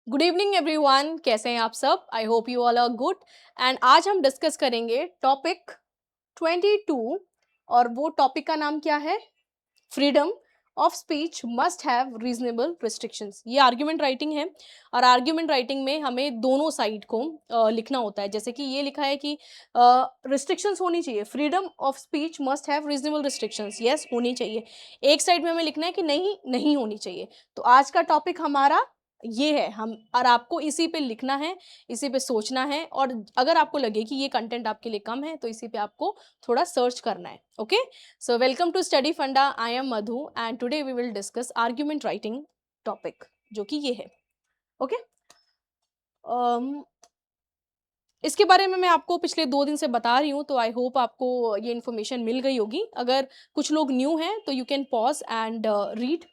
Good evening everyone, कैसे हैं आप सब? I hope you all are good. And आज हम डिस्कस करेंगे टॉपिक 22। और वो टॉपिक का नाम क्या है? Freedom of speech must have reasonable restrictions. ये आर्ग्यूमेंट राइटिंग है और आर्ग्यूमेंट राइटिंग में हमें दोनों साइड को लिखना होता है। जैसे कि ये लिखा है कि रिस्ट्रिक्शंस होनी चाहिए, freedom of speech must have reasonable restrictions, yes होनी चाहिए। एक साइड में हमें लिखना है कि नहीं नहीं होनी चाहिए। तो आज का टॉपिक हमारा ये है, हम और आपको इसी पे लिखना है, इसी पे सोचना है। और अगर आपको लगे कि ये कंटेंट आपके लिए कम है तो इसी पे आपको थोड़ा सर्च करना है। Okay, so welcome to Study Funda. I am Madhu and today we will discuss argument writing topic, जो कि ये है। ओके, इसके बारे में मैं आपको पिछले 2 दिन से बता रही हूँ, तो आई होप आपको ये इन्फॉर्मेशन मिल गई होगी। अगर कुछ लोग न्यू हैं तो you can pause and read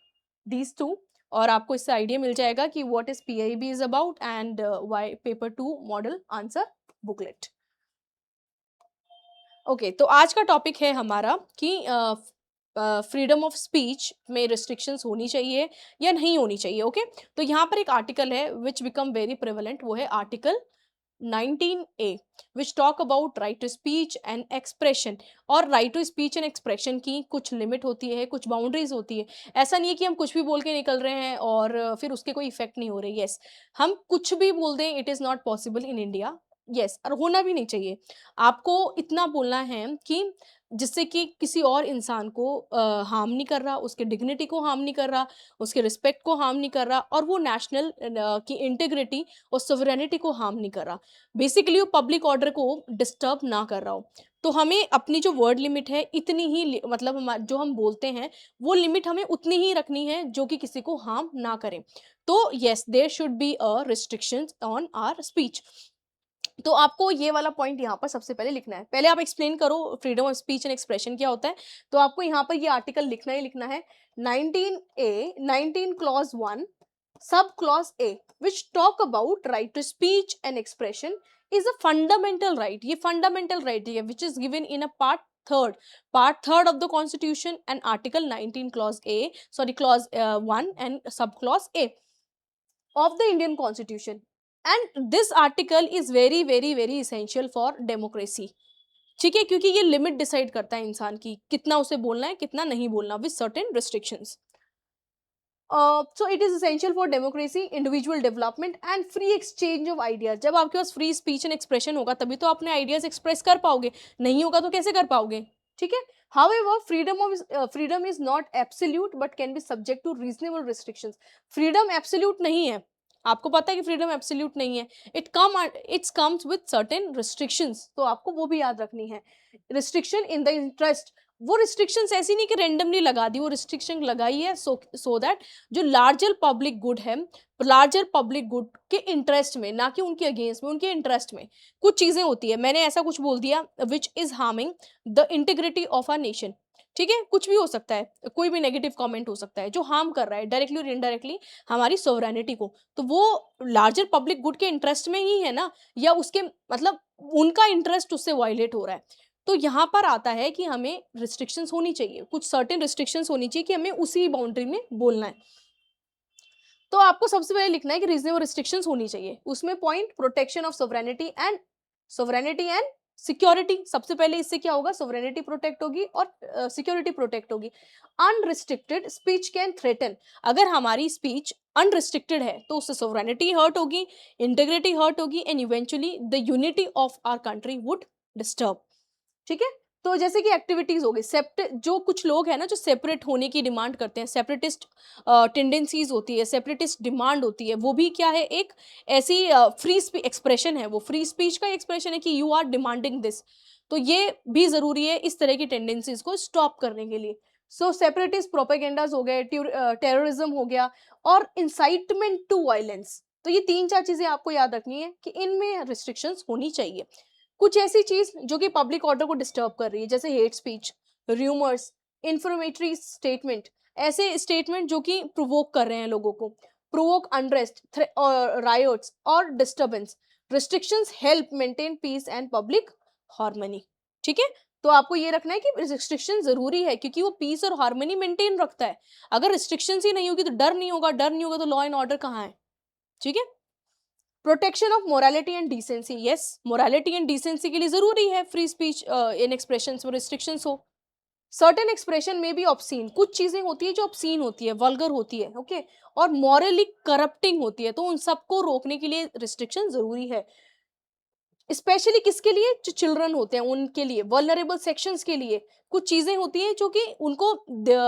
these two, और आपको इससे आइडिया मिल जाएगा कि what is PIB is about and why paper 2 model answer booklet. Okay, तो आज का टॉपिक है हमारा कि फ्रीडम ऑफ स्पीच में रिस्ट्रिक्शंस होनी चाहिए या नहीं होनी चाहिए। ओके, तो यहाँ पर एक आर्टिकल है विच बिकम वेरी प्रेवलेंट, वो है article 19A, which talk about right to speech and expression. और right to speech and expression की कुछ लिमिट होती है, कुछ बाउंड्रीज होती है। ऐसा नहीं है कि हम कुछ भी बोल के निकल रहे हैं और फिर उसके कोई इफेक्ट नहीं हो रही। यस, हम कुछ भी बोल दें, it is not possible in India. Yes, और होना भी नहीं चाहिए। आपको इतना बोलना है कि जिससे कि किसी और इंसान को हार्म नहीं कर रहा, उसके डिग्निटी को हार्म नहीं कर रहा, उसके रिस्पेक्ट को हार्म नहीं कर रहा, और वो नेशनल की इंटीग्रिटी और सोवरेनिटी को हार्म नहीं कर रहा। बेसिकली वो पब्लिक ऑर्डर को डिस्टर्ब ना कर रहा हो। तो हमें अपनी जो वर्ड लिमिट है इतनी ही मतलब जो हम बोलते हैं वो लिमिट हमें उतनी ही रखनी है जो कि किसी को हार्म ना करें। तो yes, there should be a restrictions on our speech. तो आपको ये वाला पॉइंट यहाँ पर सबसे पहले लिखना है। पहले आप एक्सप्लेन करो freedom of speech and expression क्या होता है। तो आपको यहाँ पर ये आर्टिकल लिखना ही लिखना है। 19A, 19 clause 1 sub clause A, which talk about right to speech and expression is a fundamental right। ये fundamental right है which is given in a part third of the constitution and article 19 clause A, sorry clause 1 and sub clause A of the Indian Constitution, and this article is very very very essential for democracy। ठीक है, क्योंकि ये limit decide करता है इंसान की कितना उसे बोलना है कितना नहीं बोलना, with certain restrictions. So it is essential for democracy, individual development and free exchange of ideas. जब आपके पास फ्री स्पीच एंड एक्सप्रेशन होगा तभी तो अपने आइडियाज एक्सप्रेस कर पाओगे, नहीं होगा तो कैसे कर पाओगे? ठीक है। However, freedom is not absolute but can be subject to reasonable restrictions। Freedom absolute नहीं है, आपको पता है कि फ्रीडम एब्सोल्यूट नहीं है। It's comes with certain restrictions, तो आपको वो भी याद रखनी है। रिस्ट्रिक्शन इन द इंटरेस्ट, वो रिस्ट्रिक्शंस ऐसी नहीं कि रैंडमली लगा दी, वो रिस्ट्रिक्शन लगाई है सो दैट जो लार्जर पब्लिक गुड है, लार्जर पब्लिक गुड के इंटरेस्ट में, ना कि उनके अगेंस्ट में, उनके इंटरेस्ट में। कुछ चीजें होती है, मैंने ऐसा कुछ बोल दिया which is harming the integrity of our nation. ठीक है, कुछ भी हो सकता है, कोई भी नेगेटिव कमेंट हो सकता है जो हार्म कर रहा है डायरेक्टली और इनडायरेक्टली हमारी सोवरेनिटी को। तो वो लार्जर पब्लिक गुड के इंटरेस्ट में ही है ना, या उसके मतलब उनका इंटरेस्ट उससे वायलेट हो रहा है। तो यहाँ पर आता है कि हमें रिस्ट्रिक्शंस होनी चाहिए, कुछ सर्टेन रिस्ट्रिक्शंस होनी चाहिए कि हमें उसी बाउंड्री में बोलना है। तो आपको सबसे पहले लिखना है कि रीजनेबल रिस्ट्रिक्शंस होनी चाहिए। उसमें point protection of sovereignty and security. सबसे पहले इससे क्या होगा, सोवरेनिटी प्रोटेक्ट होगी और सिक्योरिटी प्रोटेक्ट होगी। अनरिस्ट्रिक्टेड स्पीच कैन थ्रेटन, अगर हमारी स्पीच अनरिस्ट्रिक्टेड है तो उससे सोवरेनिटी हर्ट होगी, इंटीग्रिटी हर्ट होगी, and eventually the unity of our country would disturb. ठीक है। तो जैसे कि एक्टिविटीज हो गई, जो कुछ लोग हैं ना जो सेपरेट होने की डिमांड करते हैं, सेपरेटिस्ट टेंडेंसीज होती है, सेपरेटिस्ट डिमांड होती है, वो भी क्या है, एक ऐसी फ्री एक्सप्रेशन है, वो फ्री स्पीच का एक्सप्रेशन है कि यू आर डिमांडिंग दिस। तो ये भी जरूरी है इस तरह की टेंडेंसीज को स्टॉप करने के लिए। सो सेपरेटिस्ट प्रोपेगेंडाज हो गए, टेररिज्म हो गया, और इंसाइटमेंट टू वायलेंस। तो ये 3-4 चीजें आपको याद रखनी है कि इनमें रिस्ट्रिक्शंस होनी चाहिए। कुछ ऐसी चीज जो कि पब्लिक ऑर्डर को डिस्टर्ब कर रही है, जैसे hate speech, rumours, informatory statement, ऐसे स्टेटमेंट जो कि प्रोवोक कर रहे हैं लोगों को, प्रोवोक अनरेस्ट और रायोट्स और disturbance. Restrictions help maintain piece and public harmony. ठीक है। तो आपको ये रखना है कि रिस्ट्रिक्शन जरूरी है क्योंकि वो पीस और हार्मनी मेंटेन रखता है। अगर रिस्ट्रिक्शंस ही नहीं होगी तो डर नहीं होगा, डर नहीं होगा तो लॉ एंड ऑर्डर कहाँ है? ठीक है। Protection of morality and decency, yes morality and decency के लिए जरूरी है फ्री स्पीच इन एक्सप्रेशंस में रिस्ट्रिक्शंस हो। सर्टेन एक्सप्रेशन में भी ऑब्सीन, कुछ चीजें होती है जो ऑब्सीन होती है, वल्गर होती है, ओके, और मॉरली करप्टिंग होती है, तो उन सबको रोकने के लिए रिस्ट्रिक्शन जरूरी है। स्पेशली किसके लिए, जो चिल्ड्रन होते हैं उनके लिए, वल्नरेबल सेक्शंस के लिए कुछ चीजें होती हैं जो कि उनको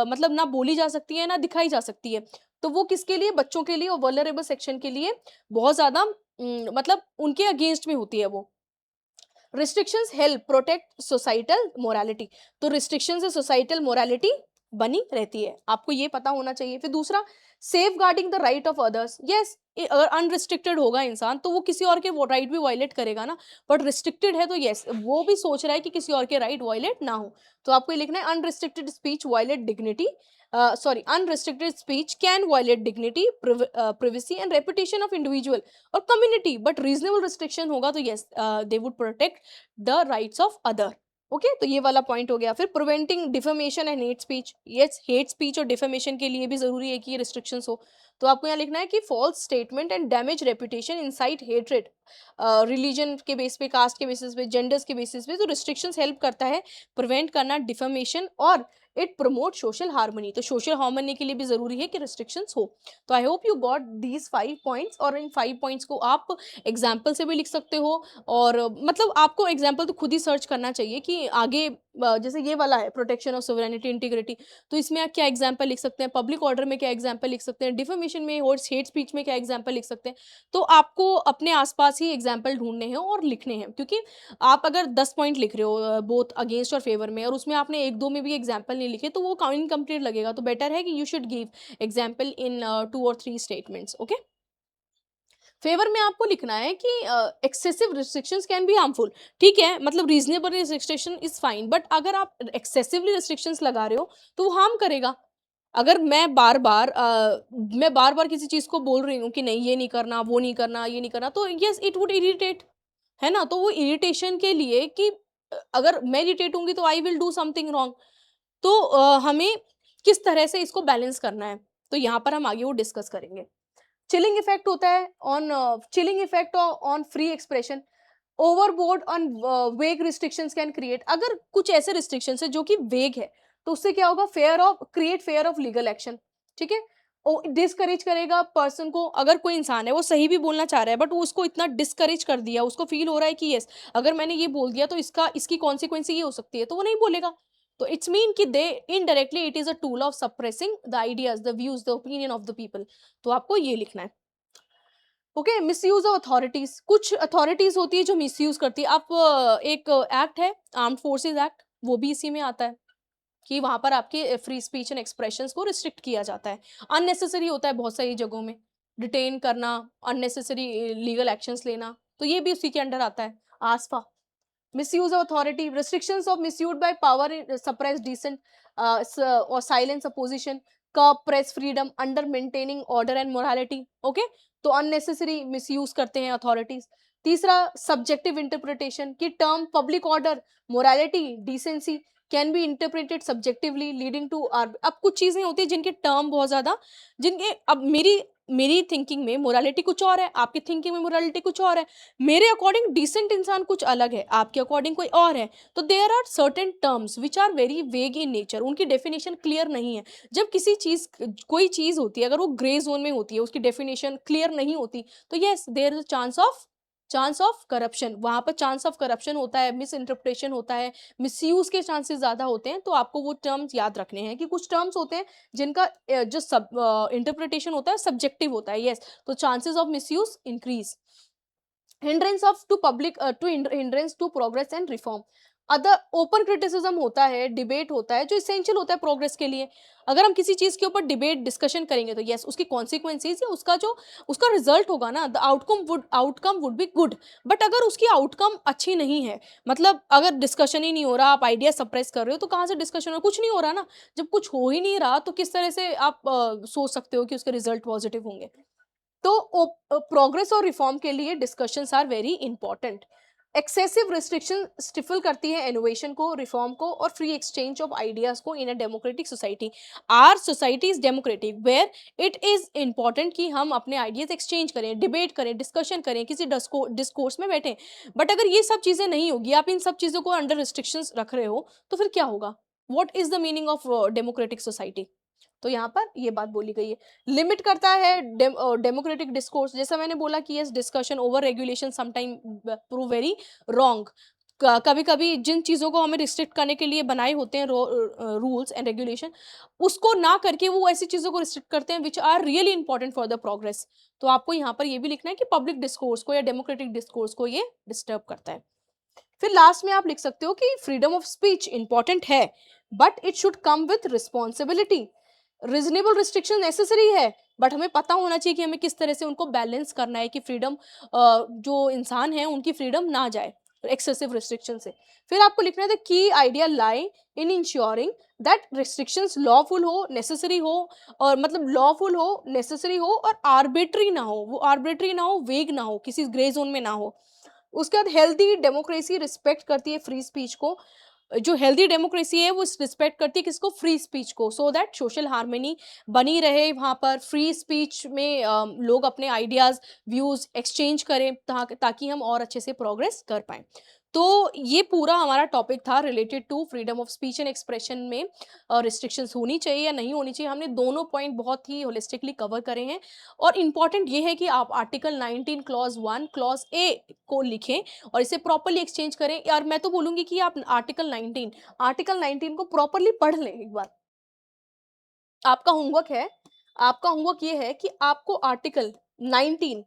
मतलब ना बोली जा सकती है ना दिखाई जा सकती है, तो वो किसके लिए, बच्चों के लिए और वल्नरेबल सेक्शन के लिए बहुत ज्यादा मतलब उनके अगेंस्ट में होती है वो। Restrictions help protect societal morality, तो रिस्ट्रिक्शन से सोसाइटल मोरालिटी बनी रहती है, आपको ये पता होना चाहिए। फिर दूसरा, safeguarding the right of others, yes अगर अनरिस्ट्रिक्टेड होगा इंसान तो वो किसी और के राइट भी वायलेट करेगा ना, बट रिस्ट्रिक्टेड है तो यस वो भी सोच रहा है कि किसी और के राइट वायलेट ना हो। तो आपको ये लिखना है, unrestricted speech violate dignity, sorry unrestricted speech can violate dignity, privacy and reputation of individual और कम्युनिटी, बट रीजनेबल रिस्ट्रिक्शन होगा तो yes they would protect the rights of other. Okay, तो ये वाला पॉइंट हो गया। फिर preventing defamation and hate speech, yes hate speech और डिफेमेशन के लिए भी जरूरी है कि ये रिस्ट्रिक्शंस हो। तो आपको यहाँ लिखना है कि false statement and damage reputation incite hatred, religion के बेस पे, कास्ट के बेसिस पे, जेंडर्स के बेसिस पे, तो रिस्ट्रिक्शंस हेल्प करता है प्रिवेंट करना डिफेमेशन, और इट प्रमोट सोशल हार्मनी, तो सोशल हार्मनी के लिए भी जरूरी है कि रिस्ट्रिक्शंस हो। तो आई hope you got these 5 points, और इन 5 पॉइंट्स को आप एग्जाम्पल से भी लिख सकते हो, और मतलब आपको एग्जाम्पल तो खुद ही सर्च करना चाहिए कि आगे जैसे ये वाला है प्रोटेक्शन ऑफ सोवरेनिटी इंटीग्रिटी, तो इसमें आप क्या एग्जाम्पल लिख सकते हैं, पब्लिक ऑर्डर में क्या एग्जाम्पल लिख सकते हैं, डिफेमेशन में और हेट स्पीच में क्या एग्जाम्पल लिख सकते हैं। तो आपको अपने आसपास ही एग्जाम्पल ढूंढने हैं और लिखने हैं, क्योंकि आप अगर 10 पॉइंट लिख रहे हो बोथ अगेंस्ट और फेवर में, और उसमें आपने एक दो में भी एग्जाम्पल नहीं लिखे, तो वो इनकम्प्लीट लगेगा। तो बेटर है कि you should give example in 2 और 3 स्टेटमेंट्स। ओके, फेवर में आपको लिखना है कि excessive restrictions can be harmful, ठीक है, मतलब reasonable restriction is fine, but अगर आप एक्सेसिवली रिस्ट्रिक्शंस लगा रहे हो तो वो हार्म करेगा। अगर मैं बार बार किसी चीज को बोल रही हूँ कि नहीं ये नहीं करना, वो नहीं करना, ये नहीं करना, तो यस इट वुड इरिटेट, है ना, तो वो इरिटेशन के लिए कि अगर मैं इरिटेट होंगी तो I will do something wrong, तो हमें किस तरह से इसको बैलेंस करना है, तो यहाँ पर हम आगे वो डिस्कस करेंगे। चिलिंग इफेक्ट होता है on, chilling effect on free expression, overboard on वेग रिस्ट्रिक्शंस कैन क्रिएट, अगर कुछ ऐसे रिस्ट्रिक्शंस है जो कि वेग है तो उससे क्या होगा, फेयर ऑफ लीगल एक्शन, ठीक है, डिस्करेज करेगा पर्सन को। अगर कोई इंसान है वो सही भी बोलना चाह रहा है बट वो उसको इतना डिस्करेज कर दिया, उसको फील हो रहा है कि यस अगर मैंने ये बोल दिया तो इसकी कॉन्सिक्वेंस ये हो सकती है, तो वो नहीं बोलेगा। तो इट्स मीन कि they indirectly it is a tool of suppressing the ideas, the views, the opinion of the people. तो आपको ये लिखना है। ओके, मिसयूज ऑफ अथॉरिटीज, कुछ अथॉरिटीज होती है जो मिसयूज करती है। आप एक एक्ट है आर्म्ड फोर्सेज एक्ट, वो भी इसी में आता है कि वहां पर आपके फ्री स्पीच एंड एक्सप्रेशंस को रिस्ट्रिक्ट किया जाता है। अननेसेसरी होता है बहुत सारी जगहों में, डिटेन करना, अननेसेसरी लीगल एक्शंस लेना, तो ये भी उसी के अंडर आता है। आसफा, misuse of authority, restrictions of misuse by power in suppress decent or silence opposition, curb press freedom under maintaining order and morality। okay, तो unnecessary misuse करते हैं authorities। तीसरा, subjective interpretation कि term public order, morality, decency can be interpreted subjectively leading to are, अब कुछ चीजें होती है जिनके टर्म बहुत ज्यादा, जिनके अब मेरी थिंकिंग में मोरालिटी कुछ और है, आपकी थिंकिंग में मोरालिटी कुछ और है, मेरे अकॉर्डिंग डिसेंट इंसान कुछ अलग है, आपके अकॉर्डिंग कोई और है, तो there are certain terms which are very vague in nature, उनकी डेफिनेशन क्लियर नहीं है। जब किसी चीज कोई चीज होती है अगर वो ग्रे जोन में होती है, उसकी डेफिनेशन क्लियर नहीं होती, तो yes there is a chance of corruption, वहां पर चांस ऑफ करप्शन होता है, मिस इंटरप्रिटेशन होता है, मिसयूज के चांसेस ज्यादा होते हैं। तो आपको वो टर्म्स याद रखने हैं कि कुछ टर्म्स होते हैं जिनका जो सब इंटरप्रिटेशन होता है सब्जेक्टिव होता है, यस, तो chances of misuse increase. Hindrance of to public to hindrance to progress and reform, other open criticism होता है, डिबेट होता है जो इसेंशियल होता है प्रोग्रेस के लिए। अगर हम किसी चीज के ऊपर डिबेट डिस्कशन करेंगे तो यस उसकी कॉन्सिक्वेंसेज या उसका रिजल्ट होगा ना, the outcome would be good, but अगर उसकी आउटकम अच्छी नहीं है, मतलब अगर डिस्कशन ही नहीं हो रहा, आप आइडिया सप्रेस कर रहे हो, तो कहाँ से डिस्कशन हो, कुछ नहीं हो रहा ना। जब कुछ हो ही नहीं रहा तो किस तरह से आप सोच सकते हो कि उसके रिजल्ट पॉजिटिव होंगे। तो प्रोग्रेस और रिफॉर्म के लिए discussions are very important. Excessive restriction stifle करती है इनोवेशन को, रिफॉर्म को और फ्री एक्सचेंज ऑफ आइडियाज को in a democratic society. Our society is democratic where it is important कि हम अपने आइडियाज एक्सचेंज करें, डिबेट करें, डिस्कशन करें, किसी डिस्कोर्स में बैठें। बट अगर ये सब चीजें नहीं होगी, आप इन सब चीजों को अंडर रिस्ट्रिक्शंस रख रहे हो, तो फिर क्या होगा? What is the meaning of democratic society? तो यहाँ पर ये बात बोली गई है। लिमिट करता है डेमोक्रेटिक डिस्कोर्स, जैसा मैंने बोला कि yes discussion over regulation sometime prove very wrong. कभी कभी जिन चीज़ों को हमें रिस्ट्रिक्ट करने के लिए बनाए होते हैं रूल्स एंड रेगुलेशन, उसको ना करके वो ऐसी चीज़ों को रिस्ट्रिक्ट करते हैं which are really important for the progress. तो आपको यहाँ पर ये भी लिखना है कि पब्लिक डिस्कोर्स को या डेमोक्रेटिक डिस्कोर्स को ये डिस्टर्ब करता है। फिर लास्ट में आप लिख सकते हो कि फ्रीडम ऑफ स्पीच इंपॉर्टेंट है, but it should come with responsibility. Reasonable restriction necessary है, बट हमें पता होना चाहिए कि हमें किस तरह से उनको बैलेंस करना है कि फ्रीडम, जो इंसान है उनकी फ्रीडम ना जाए एक्सेसिव रिस्ट्रिक्शन से। फिर आपको लिखना है the key idea lie in ensuring that restrictions lawful हो, नेसेसरी हो, और मतलब लॉफुल हो, नेसेसरी हो और आर्बिट्री ना हो, वो आर्बिट्री ना हो, वेग ना हो, किसी ग्रे जोन में ना हो। उसके बाद हेल्दी डेमोक्रेसी रिस्पेक्ट करती है फ्री स्पीच को। जो हेल्दी डेमोक्रेसी है वो रिस्पेक्ट करती है किसको? फ्री स्पीच को, सो दैट सोशल हार्मनी बनी रहे वहाँ पर। फ्री स्पीच में लोग अपने आइडियाज, व्यूज एक्सचेंज करें ताकि हम और अच्छे से प्रोग्रेस कर पाए। तो ये पूरा हमारा टॉपिक था related to freedom of speech and expression में रिस्ट्रिक्शंस होनी चाहिए या नहीं होनी चाहिए। हमने दोनों पॉइंट बहुत ही होलिस्टिकली कवर करे हैं। और इम्पॉर्टेंट ये है कि आप आर्टिकल 19 क्लॉज 1 क्लॉज ए को लिखें और इसे प्रॉपरली एक्सचेंज करें। यार मैं तो बोलूंगी कि आप आर्टिकल 19 को प्रॉपरली पढ़ लें एक बार। आपका होमवर्क है, आपका होमवर्क ये है कि आपको आर्टिकल 19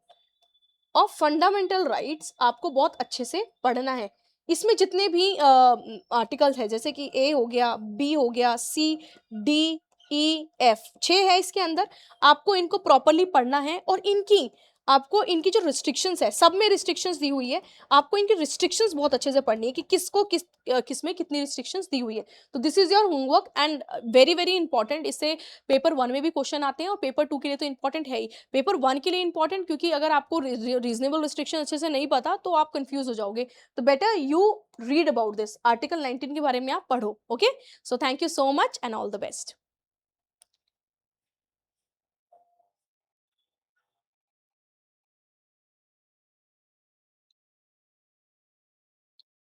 ऑफ फंडामेंटल राइट्स आपको बहुत अच्छे से पढ़ना है। इसमें जितने भी आर्टिकल्स हैं, जैसे कि ए हो गया, बी हो गया, सी, डी, ई, एफ, 6 है इसके अंदर। आपको इनको प्रॉपरली पढ़ना है और इनकी जो रिस्ट्रिक्शंस है, सब में रिस्ट्रिक्शंस दी हुई है। आपको इनकी रिस्ट्रिक्शंस बहुत अच्छे से पढ़नी है कि किस में कितनी रिस्ट्रिक्शंस दी हुई है। तो this is your homework and very very important. इससे पेपर 1 में भी क्वेश्चन आते हैं और पेपर 2 के लिए तो इंपॉर्टेंट है ही। पेपर 1 के लिए इंपॉर्टेंट क्योंकि अगर आपको रीजनेबल रिस्ट्रिक्शन अच्छे से नहीं पता तो आप कंफ्यूज हो जाओगे। तो better you read about this, article 19 के बारे में आप पढ़ो। Okay, so thank you so much and all the best.